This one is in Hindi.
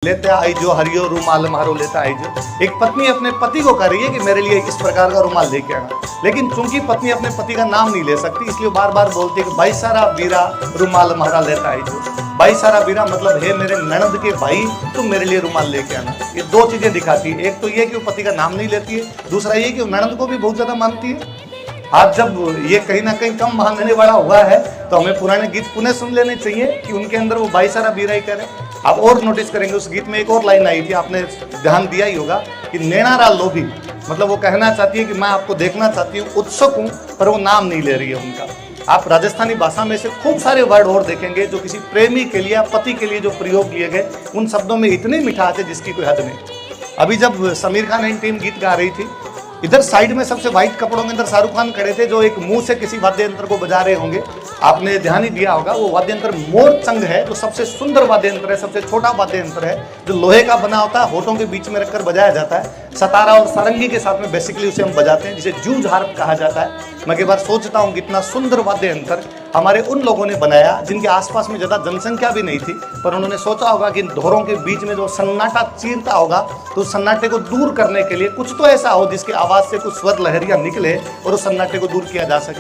लेते आइजो हरियो रुमाल मारो लेता आइजो। एक पत्नी अपने पति को कह रही है कि मेरे लिए इस प्रकार का रुमाल लेके आना, लेकिन चूंकि पत्नी अपने पति का नाम नहीं ले सकती इसलिए बार बार बोलती है कि भाई सारा बीरा रुमाल मारा लेता आइजो। भाई सारा बीरा मतलब है मेरे ननद के भाई तुम मेरे लिए रुमाल लेके आना। ये दो चीजें दिखाती है, एक तो ये कि वो पति का नाम नहीं लेती है, दूसरा ये कि वो ननद को भी बहुत ज्यादा मानती है। आज जब ये कहीं ना कहीं कम मांगने वाला हुआ है तो हमें पुराने गीत पुनः सुन लेने चाहिए कि उनके अंदर वो भाई सारा बीरा ही करे। आप और नोटिस करेंगे उस गीत में एक और लाइन आई थी, आपने ध्यान दिया ही होगा कि नैनारा लोभी, मतलब वो कहना चाहती है कि मैं आपको देखना चाहती हूँ, उत्सुक हूँ, पर वो नाम नहीं ले रही है उनका। आप राजस्थानी भाषा में से खूब सारे वर्ड और देखेंगे जो किसी प्रेमी के लिए या पति के लिए जो प्रयोग किए गए, उन शब्दों में इतनी मिठास है जिसकी कोई हद नहीं। अभी जब समीर खान एंड टीम गीत गा रही थी, इधर साइड में सबसे व्हाइट कपड़ों के अंदर शाहरुख खान खड़े थे जो एक मुंह से किसी वाद्य यंत्र को बजा रहे होंगे। आपने ध्यान ही दिया होगा, वो वाद्य यंत्र मोरचंग है, जो सबसे सुंदर वाद्य यंत्र है, सबसे छोटा वाद्य यंत्र है, जो लोहे का बना होता है, होठों के बीच में रखकर बजाया जाता है। सतारा और सारंगी के साथ में बेसिकली उसे हम बजाते हैं, जिसे जूझ हार्प कहा जाता है। मैं कई बार सोचता हूँ कितना सुंदर वाद्य यंत्र हमारे उन लोगों ने बनाया जिनके आसपास में ज़्यादा जनसंख्या भी नहीं थी, पर उन्होंने सोचा होगा कि इन धोरों के बीच में जो सन्नाटा चीरता होगा तो उस सन्नाटे को दूर करने के लिए कुछ तो ऐसा हो जिसकी आवाज़ से कुछ स्वर लहरियाँ निकले और उस सन्नाटे को दूर किया जा सके।